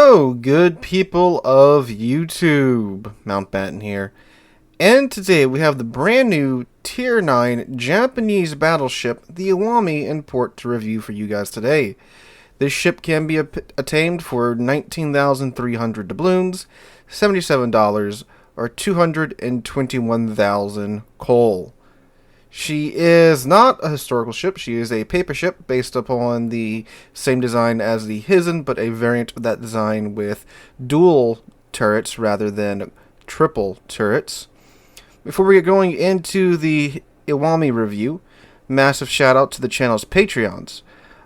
Hello, good people of YouTube. Mountbatten here. And today we have the brand new Tier 9 Japanese battleship, the Iwami, in port to review for you guys today. This ship can be attained for 19,300 doubloons, $77, or 221,000 coal. She is not a historical ship. She is a paper ship based upon the same design as the Hizen, but a variant of that design with dual turrets rather than triple turrets. Before we get going into the Iwami review, massive shout out to the channel's Patreons.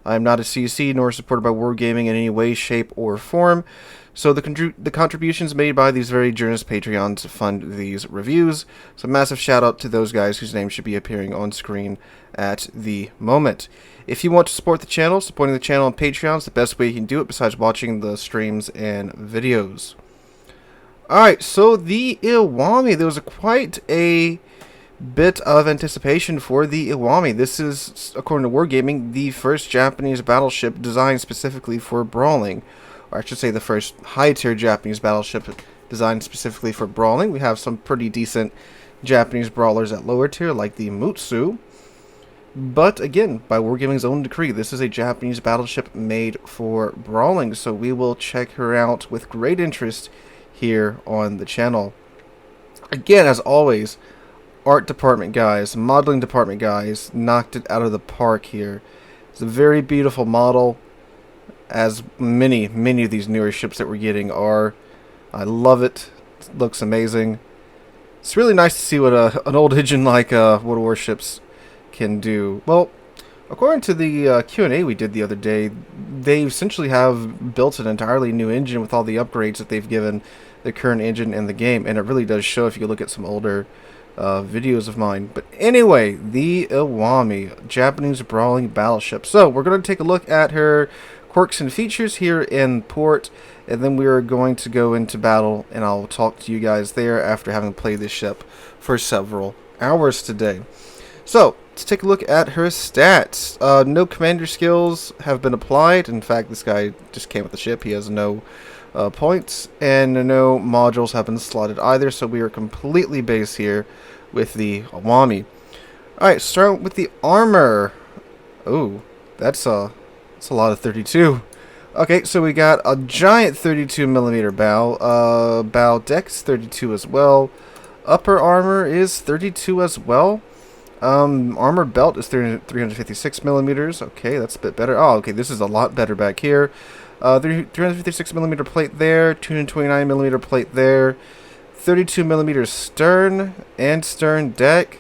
I am not a CC nor supported by Wargaming in any way, shape, or form, so the contributions made by these very generous Patreons fund these reviews. So massive shout out to those guys whose names should be appearing on screen at the moment. If you want to support the channel, supporting the channel on Patreon is the best way you can do it besides watching the streams and videos. Alright, so the Iwami, there was quite a bit of anticipation for the Iwami. This is, according to Wargaming, the first Japanese battleship designed specifically for brawling. Or I should say the first high-tier Japanese battleship designed specifically for brawling. We have some pretty decent Japanese brawlers at lower tier, like the Mutsu. But again, by Wargaming's own decree, this is a Japanese battleship made for brawling, so we will check her out with great interest here on the channel. Again, as always, art department guys, modeling department guys, knocked it out of the park here. It's a very beautiful model, as many of these newer ships that we're getting are. I love it. It looks amazing. It's really nice to see what an old engine like what Warships can do. Well, according to the Q&A we did the other day, they essentially have built an entirely new engine with all the upgrades that they've given the current engine in the game, and it really does show if you look at some older videos of mine. But anyway, the Iwami, Japanese brawling battleship. So we're going to take a look at her quirks and features here in port, and then we are going to go into battle, and I'll talk to you guys there after having played this ship for several hours today. So let's take a look at her stats. No commander skills have been applied. In fact, this guy just came with the ship. He has no points, and no modules have been slotted either, so we are completely base here with the Iwami. Alright, start with the armor. Oh, that's a lot of 32. Okay, so we got a giant 32mm bow. Bow deck's 32 as well. Upper armor is 32 as well. Armor belt is 356mm. Okay, that's a bit better. Oh, okay, this is a lot better back here. 356mm plate there, 229mm plate there, 32mm stern and stern deck.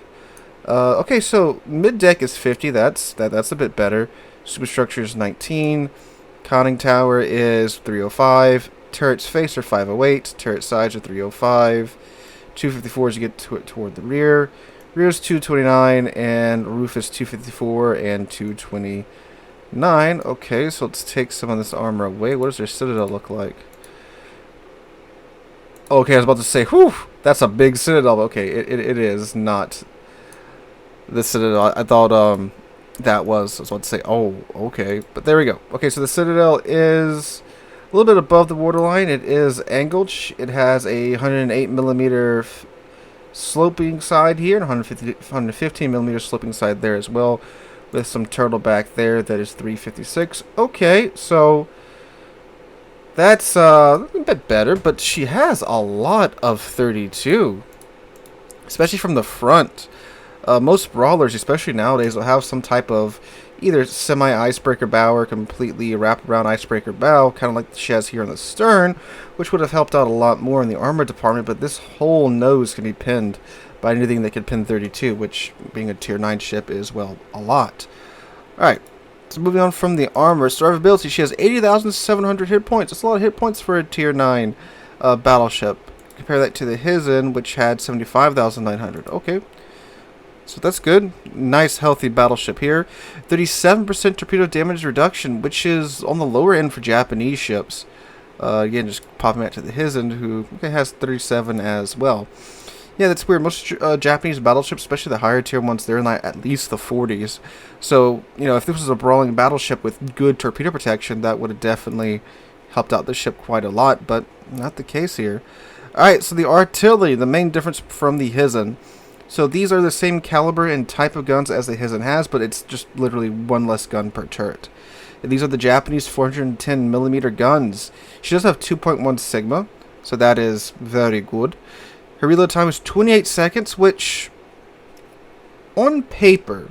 Okay, so mid deck is 50. That's a bit better. Superstructure is 19. Conning tower is 305. Turrets face are 508. Turret sides are 305. 254 as you get toward the rear. Rear is 229, and roof is 254 and 229. Okay, so let's take some of this armor away. What does their citadel look like? Okay, I was about to say, whew, that's a big citadel. Okay, it is not the citadel. I thought I was about to say, oh, okay. But there we go. Okay, so the citadel is a little bit above the waterline. It is angled. It has a 108mm sloping side here, and 115mm sloping side there as well, with some turtle back there that is 356. Okay, so that's a bit better, but she has a lot of 32, especially from the front. Most brawlers, especially nowadays, will have some type of either semi-icebreaker bow or completely wraparound icebreaker bow, kind of like she has here on the stern, which would have helped out a lot more in the armor department, but this whole nose can be pinned by anything that can pin 32, which, being a tier 9 ship, is, well, a lot. Alright, so moving on from the armor. Survivability, she has 80,700 hit points. That's a lot of hit points for a tier 9 battleship. Compare that to the Hizen, which had 75,900. Okay. So that's good. Nice, healthy battleship here. 37% torpedo damage reduction, which is on the lower end for Japanese ships. Again, just popping back to the Hizen, who has 37 as well. Yeah, that's weird. Most Japanese battleships, especially the higher tier ones, they're in like at least the 40s. So, you know, if this was a brawling battleship with good torpedo protection, that would have definitely helped out the ship quite a lot, but not the case here. Alright, so the artillery, the main difference from the Hizen. So these are the same caliber and type of guns as the Hizen has, but it's just literally one less gun per turret. And these are the Japanese 410mm guns. She does have 2.1 Sigma, so that is very good. Her reload time is 28 seconds, which, on paper,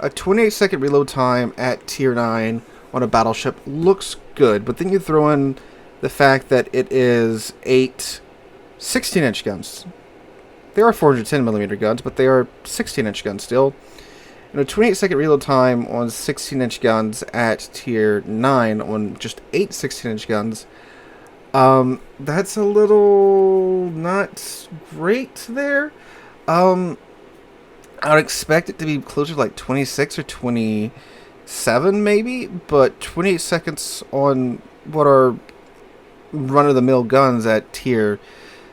a 28-second reload time at Tier 9 on a battleship looks good, but then you throw in the fact that it is 8 16-inch guns. They are 410mm guns, but they are 16-inch guns still. And a 28-second reload time on 16-inch guns at Tier 9 on just 8 16-inch guns. That's a little not great there. I would expect it to be closer to like 26 or 27 maybe, but 28 seconds on what are run-of-the-mill guns at Tier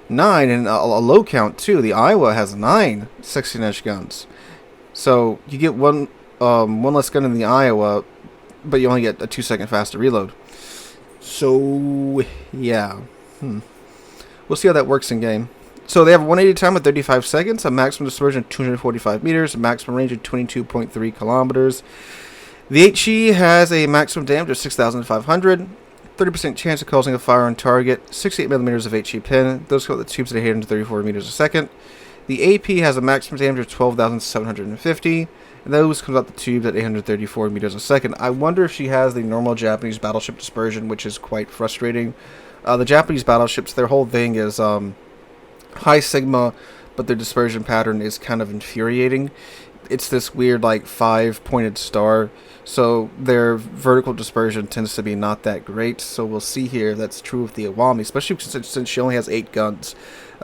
9, and a low count too. The Iowa has 9 16-inch guns. So you get one less gun in the Iowa, but you only get a 2-second faster reload. So yeah, we'll see how that works in game. So they have a 180 time of 35 seconds, a maximum dispersion of 245 meters, a maximum range of 22.3 kilometers. The HE has a maximum damage of 6,500, 30% chance of causing a fire on target, 68 millimeters of HE pin. Those go with the tubes at 834 meters a second. The AP has a maximum damage of 12,750, and those comes out the tubes at 834 meters a second. I wonder if she has the normal Japanese battleship dispersion, which is quite frustrating. The Japanese battleships, their whole thing is high Sigma, but their dispersion pattern is kind of infuriating. It's this weird, like, 5-pointed star, so their vertical dispersion tends to be not that great. So we'll see here if that's true with the Iwami, especially since she only has 8 guns.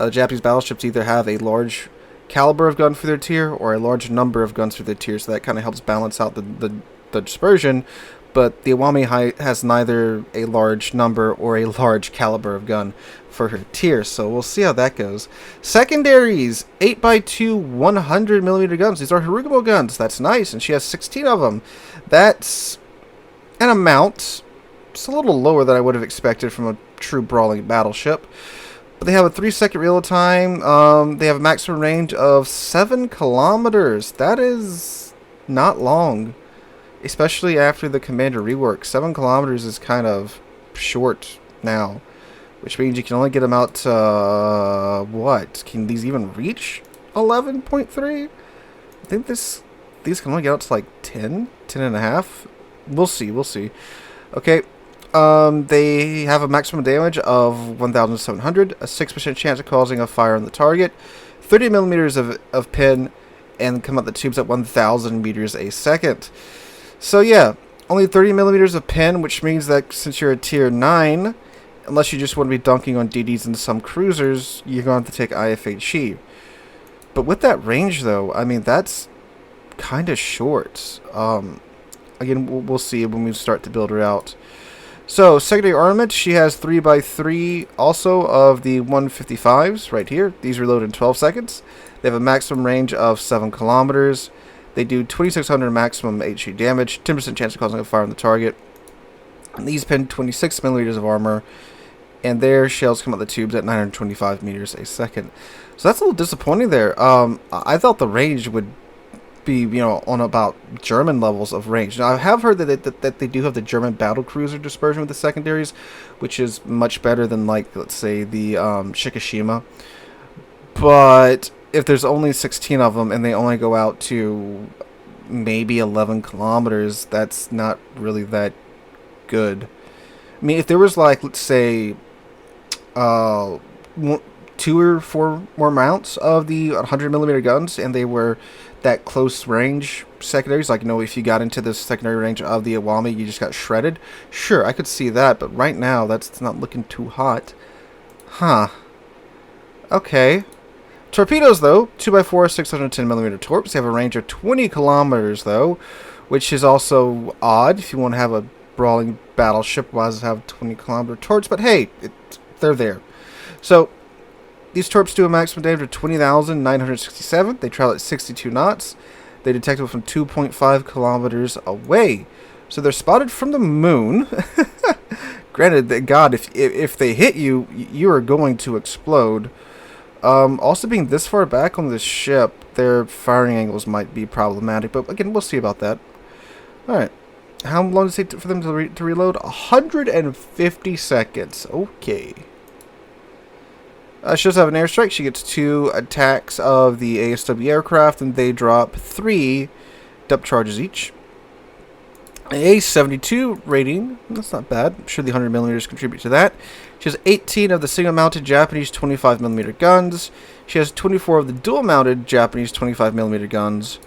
Japanese battleships either have a large caliber of gun for their tier or a large number of guns for their tier, so that kind of helps balance out the dispersion. But the Iwami has neither a large number or a large caliber of gun for her tier, so we'll see how that goes. Secondaries, 8x2 100mm guns. These are Harugumo guns. That's nice, and she has 16 of them. That's an amount. It's a little lower than I would have expected from a true brawling battleship. But they have a 3-second reload time. They have a maximum range of 7 kilometers. That is not long, especially after the Commander rework. 7 kilometers is kind of short now, which means you can only get them out to, what? Can these even reach 11.3? I think these can only get out to like 10 and a half. We'll see. Okay. They have a maximum damage of 1,700, a 6% chance of causing a fire on the target, 30 millimeters of pin, and come out the tubes at 1,000 meters a second. So yeah, only 30 millimeters of pin, which means that since you're a tier 9, unless you just want to be dunking on DDs into some cruisers, you're going to have to take IFHE. But with that range, though, I mean, that's kind of short. Again, we'll see when we start to build her out. So, secondary armament, she has 3x3 also of the 155s right here. These reload in 12 seconds. They have a maximum range of 7 kilometers. They do 2,600 maximum HE damage, 10% chance of causing a fire on the target. And these pin 26 millimeters of armor, and their shells come out the tubes at 925 meters a second. So that's a little disappointing there. I thought the range would be, on about German levels of range. Now, I have heard that they do have the German battlecruiser dispersion with the secondaries, which is much better than, like, let's say, the Shikishima. But if there's only 16 of them and they only go out to maybe 11 kilometers, that's not really that good. I mean, if there was, like, let's say, 2 or 4 more mounts of the 100mm guns, and they were that close range secondaries, like, if you got into the secondary range of the Iwami, you just got shredded. Sure, I could see that, but right now, that's not looking too hot. Huh. Okay. Torpedoes, though, 2x4 610mm torps. They have a range of 20 kilometers, though, which is also odd if you want to have a brawling battleship. Why does it have 20-kilometer torps? But hey, they're there. So, these torps do a maximum damage of 20,967. They travel at 62 knots. They detectable from 2.5 kilometers away. So they're spotted from the moon. Granted, that God, if they hit you, you are going to explode. Also, being this far back on the ship, their firing angles might be problematic. But again, we'll see about that. All right. How long does it take for them to reload? 150 seconds. Okay. She does have an airstrike. She gets 2 attacks of the ASW aircraft, and they drop 3 depth charges each. A 72 rating. That's not bad. I'm sure the 100mm contribute to that. She has 18 of the single-mounted Japanese 25mm guns. She has 24 of the dual-mounted Japanese 25mm guns.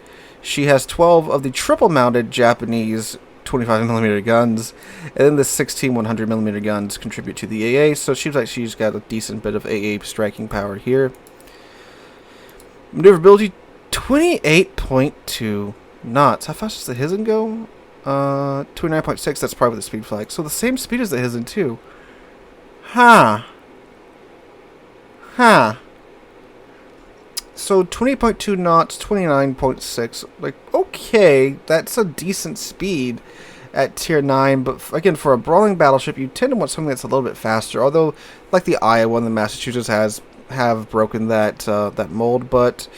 She has 12 of the triple-mounted Japanese 25mm guns, and then the 16 100mm guns contribute to the AA, so it seems like she's got a decent bit of AA striking power here. Maneuverability, 28.2 knots. How fast does the Hizen go? 29.6, that's probably the speed flag. So the same speed as the Hizen too. Huh. So 20.2 knots, 29.6. Like, okay, that's a decent speed at tier 9. But again, for a brawling battleship, you tend to want something that's a little bit faster. Although, like the Iowa and the Massachusetts have broken that that mold, but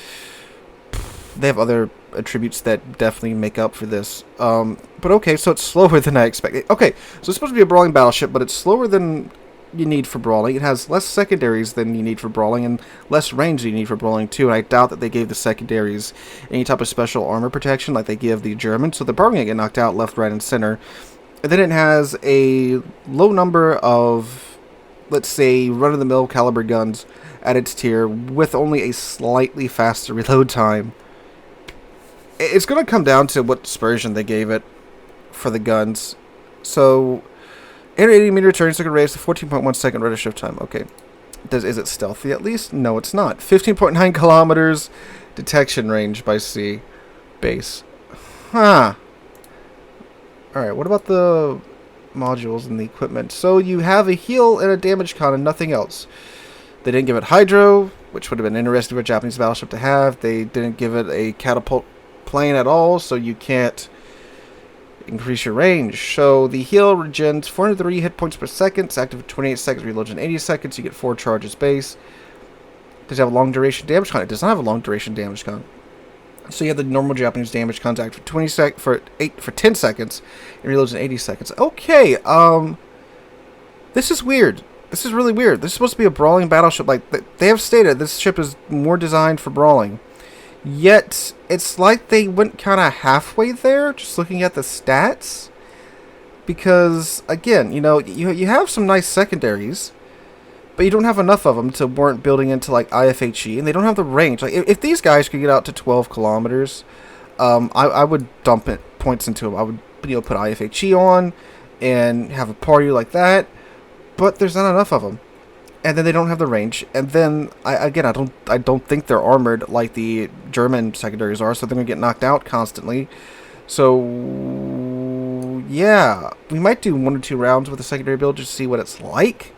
they have other attributes that definitely make up for this. But okay, so it's slower than I expected. Okay, so it's supposed to be a brawling battleship, but it's slower than you need for brawling. It has less secondaries than you need for brawling and less range than you need for brawling too, and I doubt that they gave the secondaries any type of special armor protection like they give the Germans, so they're probably going to get knocked out left, right, and center. And then it has a low number of, let's say, run-of-the-mill caliber guns at its tier with only a slightly faster reload time. It's going to come down to what dispersion they gave it for the guns. So 180-meter turn second radius to 14.1 second rate of shift time. Okay. Is it stealthy at least? No, it's not. 15.9 kilometers detection range by sea base. Huh. Alright, what about the modules and the equipment? So you have a heal and a damage con and nothing else. They didn't give it hydro, which would have been interesting for a Japanese battleship to have. They didn't give it a catapult plane at all, so you can't increase your range. So the heal regens 403 hit points per second. It's active for 28 seconds, reloads in 80 seconds. You get 4 charges base. Does it have a long duration damage con? It does not have a long duration damage con. So you have the normal Japanese damage con active for 10 seconds and reloads in 80 seconds. Okay, this is weird. This is really weird. This is supposed to be a brawling battleship. Like they have stated, this ship is more designed for brawling. Yet, it's like they went kind of halfway there, just looking at the stats. Because, again, you know, you have some nice secondaries, but you don't have enough of them to warrant building into, like, IFHE, and they don't have the range. Like, if these guys could get out to 12 kilometers, I would dump points into them. I would, you know, put IFHE on and have a party like that, but there's not enough of them. And then they don't have the range. And then I don't think they're armored like the German secondaries are, so they're gonna get knocked out constantly. So yeah, we might do 1 or 2 rounds with the secondary build just to see what it's like.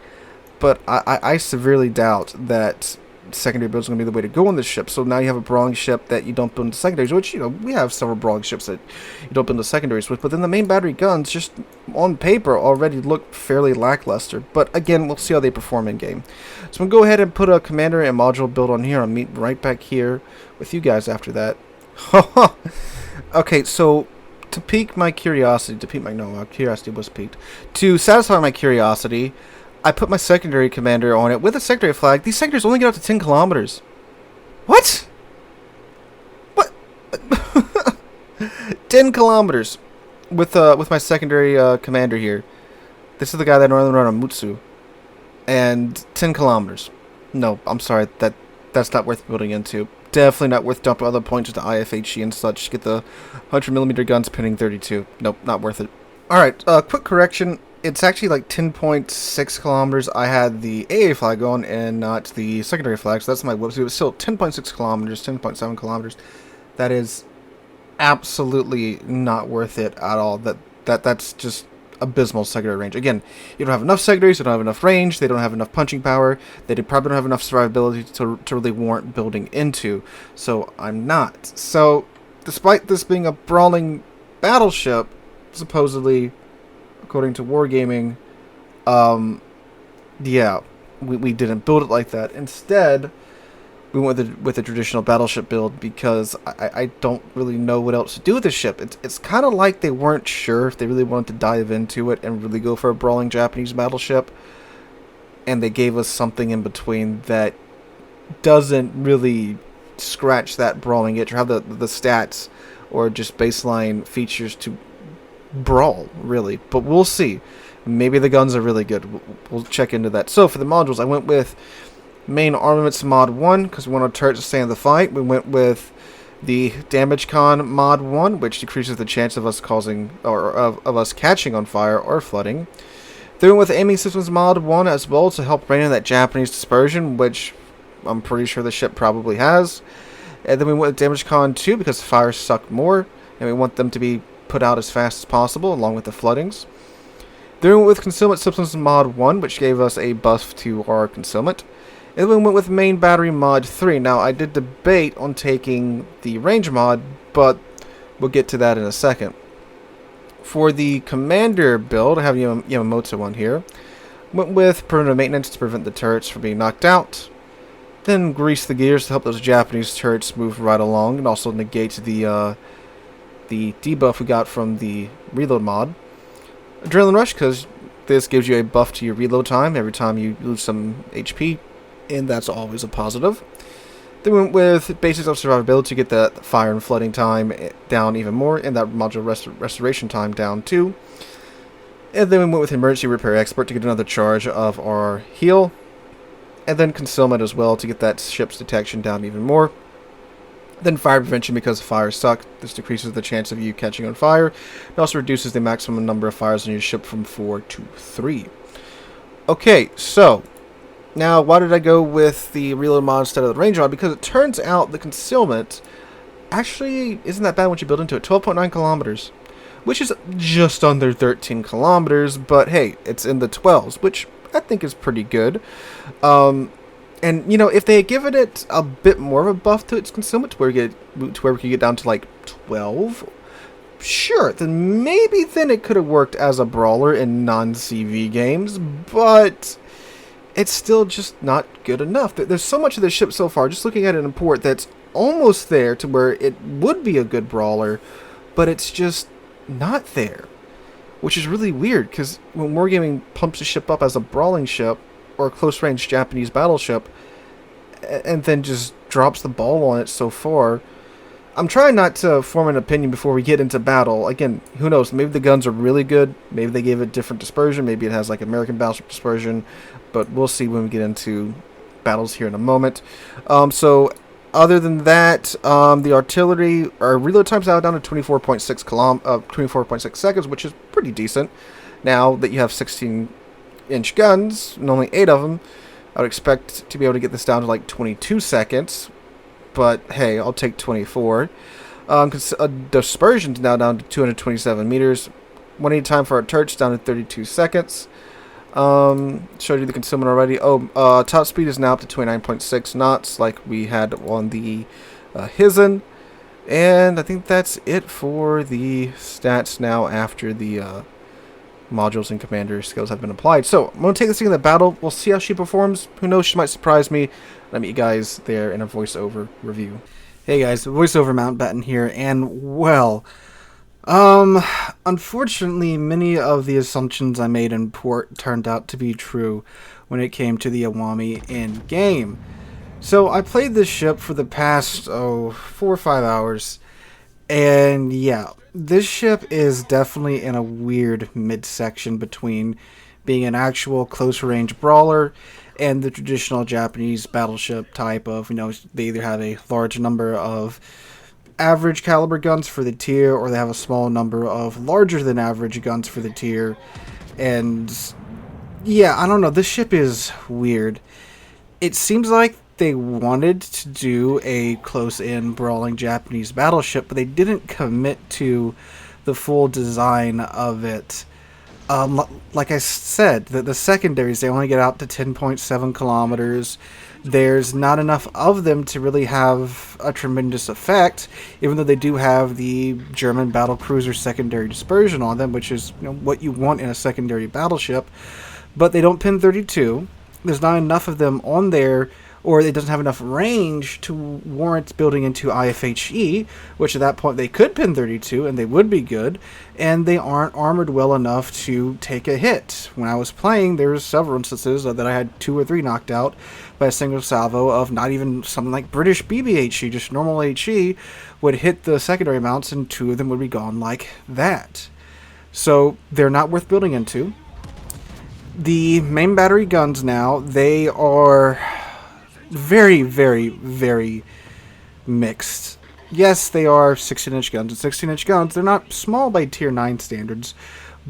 But I severely doubt that secondary build is gonna be the way to go on this ship. So now you have a brawling ship that you don't build into secondaries, which, you know, we have several brawling ships that you don't build into secondaries with. But then the main battery guns, just on paper, already look fairly lackluster. But again, we'll see how they perform in game. So I'm gonna go ahead and put a commander and module build on here. I'll meet right back here with you guys after that. Okay, so to pique my curiosity, my curiosity was piqued. To satisfy my curiosity, I put my secondary commander on it with a secondary flag. These secondaries only get up to 10 kilometers. What? What? 10 kilometers with my secondary commander here. This is the guy that normally run on Mutsu. And 10 kilometers. No, I'm sorry. That's not worth building into. Definitely not worth dumping other points into IFHE and such. Get the 100mm guns pinning 32. Nope, not worth it. Alright, quick correction. It's actually like 10.6 kilometers. I had the AA flag on and not the secondary flag, so that's my whoopsie. It was still 10.6 kilometers, 10.7 kilometers. That is absolutely not worth it at all. That's just abysmal secondary range. Again, you don't have enough secondaries, you don't have enough range, they don't have enough punching power, they probably don't have enough survivability to really warrant building into. So I'm not. So despite this being a brawling battleship, supposedly, according to Wargaming, Yeah, we didn't build it like that. Instead, we went with the traditional battleship build because I don't really know what else to do with the ship. It's kind of like they weren't sure if they really wanted to dive into it and really go for a brawling Japanese battleship, and they gave us something in between that doesn't really scratch that brawling itch or have the stats or just baseline features to brawl, really. But we'll see. Maybe the guns are really good. We'll check into that. So for the modules, I went with main armaments mod 1 because we want our turrets to stay in the fight. We went with the damage con mod 1, which decreases the chance of us causing or of us catching on fire or flooding. Then we went with aiming systems mod 1 as well to help rein in that Japanese dispersion, which I'm pretty sure the ship probably has. And then we went with damage con 2 because fire suck more, and we want them to be put out as fast as possible along with the floodings. Then we went with concealment systems mod 1, which gave us a buff to our concealment. And then we went with main battery mod 3. Now, I did debate on taking the range mod, but we'll get to that in a second. For the commander build, I have Yamamoto on here. Went with preventive maintenance to prevent the turrets from being knocked out. Then grease the gears to help those Japanese turrets move right along, and also negate the debuff we got from the reload mod. Adrenaline rush, because this gives you a buff to your reload time every time you lose some HP, and that's always a positive. Then we went with basics of survivability to get the fire and flooding time down even more, and that module restoration time down too. And then we went with emergency repair expert to get another charge of our heal. And then concealment as well to get that ship's detection down even more. Then fire prevention because fires suck. This decreases the chance of you catching on fire. It also reduces the maximum number of fires on your ship from 4 to 3. Okay, so now why did I go with the reload mod instead of the range mod? Because it turns out the concealment actually isn't that bad once you build into it. 12.9 kilometers, which is just under 13 kilometers, but hey, it's in the 12s, which I think is pretty good. And, you know, if they had given it a bit more of a buff to its concealment, to where we could get down to, like, 12, sure, then maybe then it could have worked as a brawler in non-CV games, but it's still just not good enough. There's so much of this ship so far, just looking at it in port, that's almost there to where it would be a good brawler, but it's just not there. Which is really weird, because when Wargaming pumps a ship up as a brawling ship, or a close-range Japanese battleship, and then just drops the ball on it so far, I'm trying not to form an opinion before we get into battle. Again, who knows, maybe the guns are really good, maybe they gave it different dispersion, maybe it has like American battleship dispersion, but we'll see when we get into battles here in a moment. So other than that, the artillery, our reload time's now down to 24.6 seconds, which is pretty decent. Now that you have 16-inch guns, and only 8 of them, I would expect to be able to get this down to like 22 seconds. But hey, I'll take 24. Dispersion's now down to 227 meters. 180 time for our turrets down to 32 seconds. Showed you the concealment already. Top speed is now up to 29.6 knots, like we had on the Hizen. And I think that's it for the stats now after the modules and commander skills have been applied. So I'm going to take this thing in the battle. We'll see how she performs. Who knows, she might surprise me. I'll meet you guys there in a voiceover review. Hey guys, SealordMountbatten here, and well, unfortunately, many of the assumptions I made in port turned out to be true when it came to the Iwami in game. So I played this ship for the past 4 or 5 hours, and yeah, this ship is definitely in a weird midsection between being an actual close range brawler and the traditional Japanese battleship type of, you know, they either have a large number of average caliber guns for the tier, or they have a small number of larger than average guns for the tier. And yeah, I don't know, this ship is weird. It seems like they wanted to do a close-in brawling Japanese battleship, but they didn't commit to the full design of it. Like I said, the secondaries, they only get out to 10.7 kilometers. There's not enough of them to really have a tremendous effect, even though they do have the German battle cruiser secondary dispersion on them, which is, you know, what you want in a secondary battleship. but they don't pin 32. There's not enough of them on there, or it doesn't have enough range to warrant building into IFHE, which at that point they could pin 32 and they would be good, and they aren't armored well enough to take a hit. When I was playing, there were several instances that I had 2 or 3 knocked out by a single salvo of not even something like British BBHE, just normal HE would hit the secondary mounts and 2 of them would be gone like that. So they're not worth building into. The main battery guns now, they are very, very, very mixed. Yes, they are 16-inch guns, and 16-inch guns, they're not small by Tier 9 standards,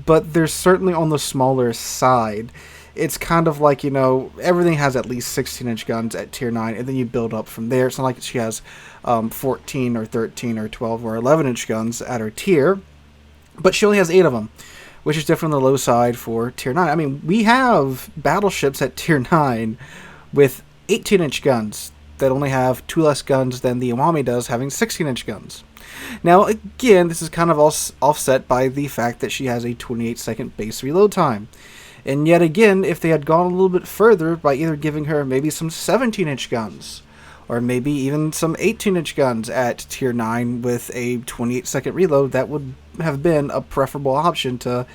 but they're certainly on the smaller side. It's kind of like, everything has at least 16-inch guns at Tier 9, and then you build up from there. It's not like she has 14 or 13 or 12 or 11-inch guns at her tier, but she only has 8 of them, which is definitely on the low side for Tier 9. I mean, we have battleships at Tier 9 with 18-inch guns that only have 2 less guns than the Iwami does, having 16-inch guns. Now, again, this is kind of offset by the fact that she has a 28-second base reload time. And yet again, if they had gone a little bit further by either giving her maybe some 17-inch guns, or maybe even some 18-inch guns at Tier 9 with a 28-second reload, that would have been a preferable option to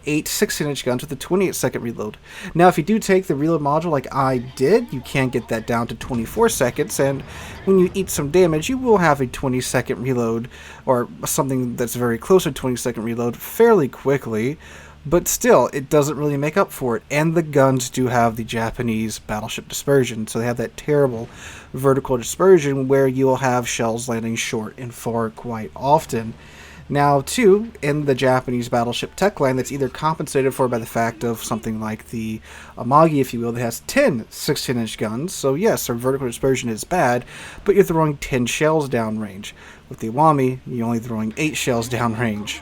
8 16-inch guns with a 28-second reload. Now, if you do take the reload module like I did, you can get that down to 24 seconds, and when you eat some damage, you will have a 20-second reload, or something that's very close to 20-second reload fairly quickly, but still, it doesn't really make up for it. And the guns do have the Japanese battleship dispersion, so they have that terrible vertical dispersion where you'll have shells landing short and far quite often. Now, too, in the Japanese battleship tech line, that's either compensated for by the fact of something like the Amagi, if you will, that has 10 16-inch guns. So yes, their vertical dispersion is bad, but you're throwing 10 shells downrange. With the Iwami, you're only throwing 8 shells downrange.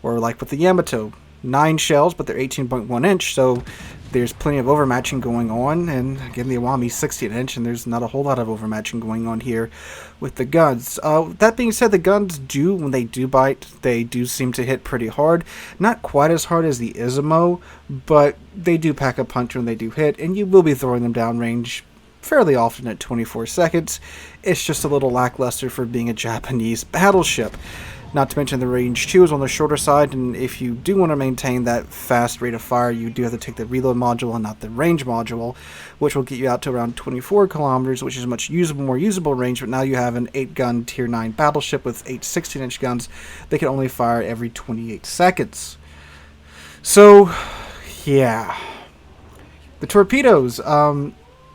Or like with the Yamato, 9 shells, but they're 18.1 inch, so there's plenty of overmatching going on. And again, the Iwami 16-inch, and there's not a whole lot of overmatching going on here with the guns. That being said, the guns do, when they do bite, they do seem to hit pretty hard. Not quite as hard as the Izumo, but they do pack a punch when they do hit, and you will be throwing them downrange fairly often at 24 seconds. It's just a little lackluster for being a Japanese battleship. Not to mention the range 2 is on the shorter side, and if you do want to maintain that fast rate of fire, you do have to take the reload module and not the range module, which will get you out to around 24 kilometers, which is much more usable range, but now you have an 8-gun Tier 9 battleship with 8 16-inch guns that can only fire every 28 seconds. So, yeah. The torpedoes,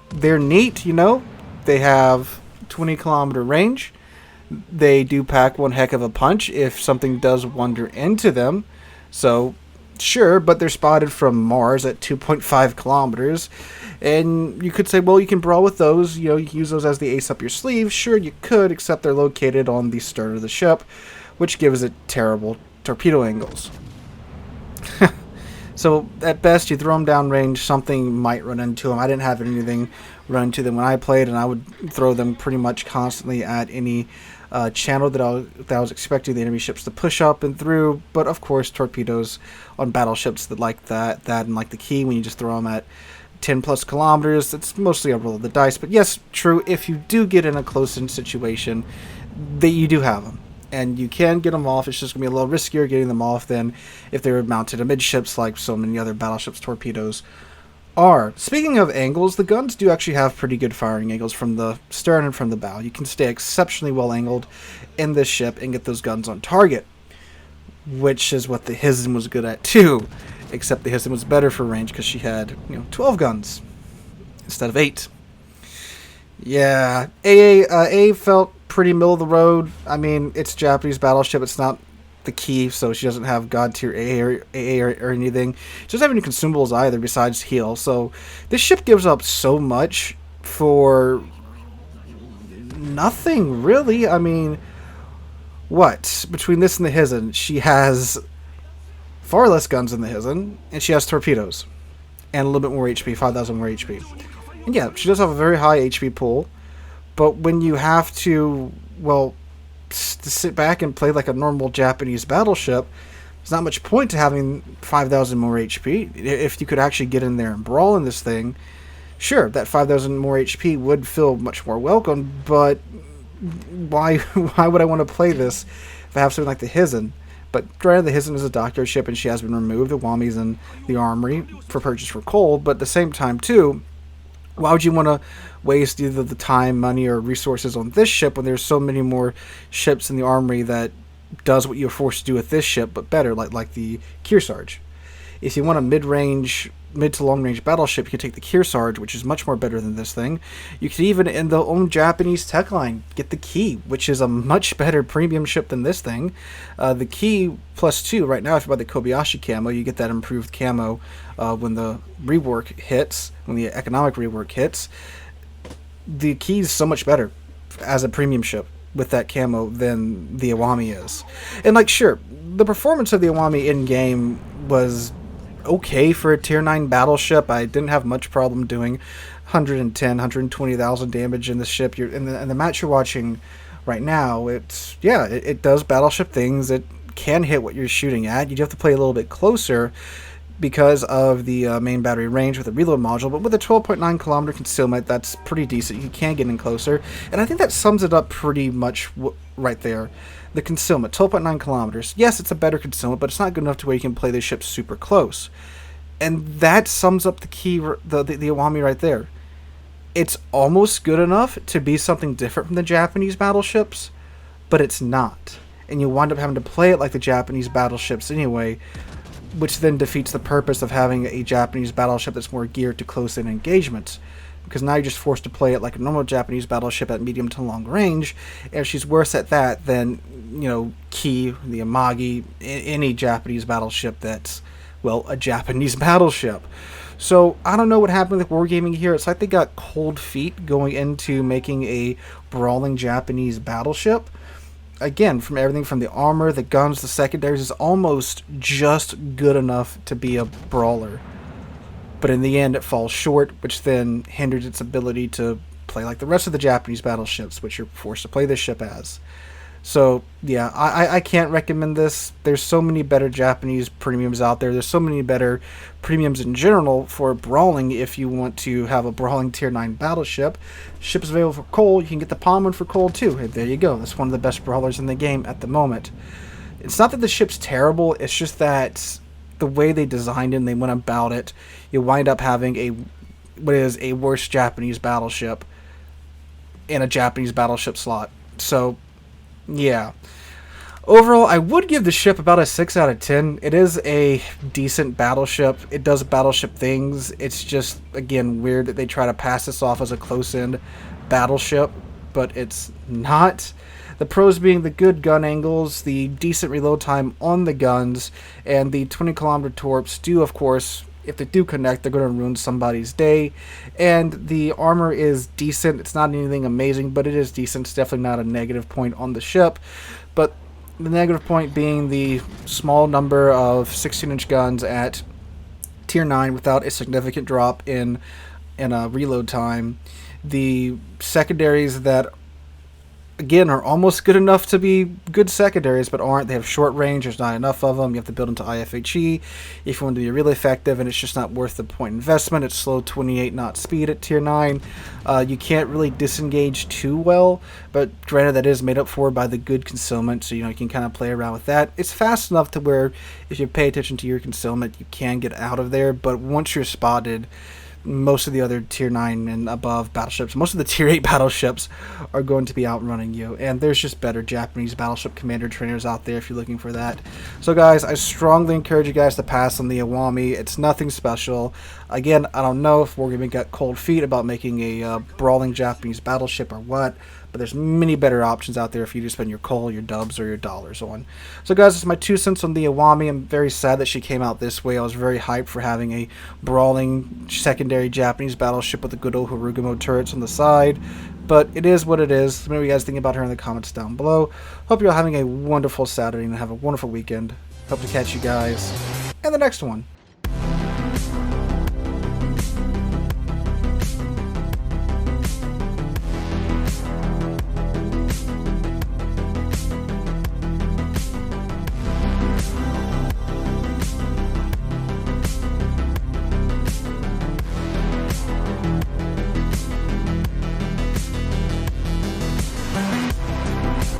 they're neat, They have 20-kilometer range. They do pack one heck of a punch if something does wander into them. So, sure, but they're spotted from Mars at 2.5 kilometers. And you could say, well, you can brawl with those. You can use those as the ace up your sleeve. Sure, you could, except they're located on the stern of the ship, which gives it terrible torpedo angles. So, at best, you throw them downrange, something might run into them. I didn't have anything run into them when I played, and I would throw them pretty much constantly at any channel that I was expecting the enemy ships to push up and through. But, of course, torpedoes on battleships that like that and like the Key, when you just throw them at 10-plus kilometers, it's mostly a roll of the dice. But, yes, true, if you do get in a close-in situation, you do have them. And you can get them off. It's just going to be a little riskier getting them off than if they were mounted amidships like so many other battleships' torpedoes are. Speaking of angles, the guns do actually have pretty good firing angles from the stern and from the bow. You can stay exceptionally well angled in this ship and get those guns on target, which is what the Hizen was good at too, except the Hizen was better for range because she had 12 guns instead of 8. Yeah, A felt pretty middle of the road. I mean, it's a Japanese battleship. It's not the Key, so she doesn't have God tier AA or anything. She doesn't have any consumables either besides heal. So this ship gives up so much for nothing, really. I mean, what? Between this and the Hizen, she has far less guns than the Hizen, and she has torpedoes. And a little bit more HP, 5,000 more HP. And yeah, she does have a very high HP pool, but when you have to sit back and play like a normal Japanese battleship, there's not much point to having 5,000 more HP. If you could actually get in there and brawl in this thing, sure, that 5,000 more HP would feel much more welcome, but why would I want to play this if I have something like the Hizen? But granted, the Hizen is a dockyard ship and she has been removed. Iwami's in the armory for purchase for coal, but at the same time, too, why would you want to waste either the time, money, or resources on this ship when there's so many more ships in the armory that does what you're forced to do with this ship, but better, like the Kearsarge? If you want a mid to long-range battleship, you can take the Kearsarge, which is much more better than this thing. You could even, in the own Japanese tech line, get the Key, which is a much better premium ship than this thing. The Key +2, right now, if you buy the Kobayashi camo, you get that improved camo when the rework hits, when the economic rework hits. The Key is so much better as a premium ship with that camo than the Iwami is. And, like, sure, the performance of the Iwami in-game was okay for a tier 9 battleship. I didn't have much problem doing 110, 120,000 damage in the ship. In the match you're watching right now, it does battleship things. It can hit what you're shooting at. You do have to play a little bit closer because of the main battery range with the reload module, but with a 12.9 kilometer concealment, that's pretty decent. You can get in closer, and I think that sums it up pretty much right there. The concealment, 12.9 kilometers. Yes, it's a better concealment, but it's not good enough to where you can play this ship super close. And that sums up the Iwami right there. It's almost good enough to be something different from the Japanese battleships, but it's not. And you wind up having to play it like the Japanese battleships anyway, which then defeats the purpose of having a Japanese battleship that's more geared to close-in engagements. Because now you're just forced to play it like a normal Japanese battleship at medium to long range. And if she's worse at that than, Key, the Amagi, any Japanese battleship that's, well, a Japanese battleship. So, I don't know what happened with Wargaming here. It's like they got cold feet going into making a brawling Japanese battleship. Again, from everything from the armor, the guns, the secondaries, is almost just good enough to be a brawler. But in the end, it falls short, which then hinders its ability to play like the rest of the Japanese battleships, which you're forced to play this ship as. So, yeah, I can't recommend this. There's so many better Japanese premiums out there. There's so many better premiums in general for brawling if you want to have a brawling Tier 9 battleship. Ship is available for coal. You can get the Palm one for coal, too. And there you go. That's one of the best brawlers in the game at the moment. It's not that the ship's terrible. It's just that the way they designed it and they went about it, you wind up having what is a worse Japanese battleship in a Japanese battleship slot. So, yeah. Overall, I would give the ship about a 6 out of 10. It is a decent battleship. It does battleship things. It's just, again, weird that they try to pass this off as a close-in battleship, but it's not. The pros being the good gun angles, the decent reload time on the guns, and the 20-kilometer torps do, of course, if they do connect, they're going to ruin somebody's day. And the armor is decent. It's not anything amazing, but it is decent. It's definitely not a negative point on the ship. But the negative point being the small number of 16-inch guns at Tier 9 without a significant drop in reload time. The secondaries that, again, are almost good enough to be good secondaries, but aren't. They have short range. There's not enough of them. You have to build into IFHE if you want to be really effective, and it's just not worth the point investment. It's slow 28 knot speed at Tier 9. You can't really disengage too well, but granted, that is made up for by the good concealment, so you can kind of play around with that. It's fast enough to where if you pay attention to your concealment, you can get out of there, but once you're spotted, most of the other Tier 9 and above battleships, most of the Tier 8 battleships are going to be outrunning you. And there's just better Japanese battleship commander trainers out there if you're looking for that. So guys, I strongly encourage you guys to pass on the Iwami. It's nothing special. Again, I don't know if Wargaming got cold feet about making a brawling Japanese battleship or what, but there's many better options out there if you just spend your coal, your dubs, or your dollars on. So guys, this is my 2 cents on the Iwami. I'm very sad that she came out this way. I was very hyped for having a brawling secondary Japanese battleship with the good old Harugumo turrets on the side, but it is what it is. Let me know what you guys think about her in the comments down below. Hope you're all having a wonderful Saturday and have a wonderful weekend. Hope to catch you guys in the next one.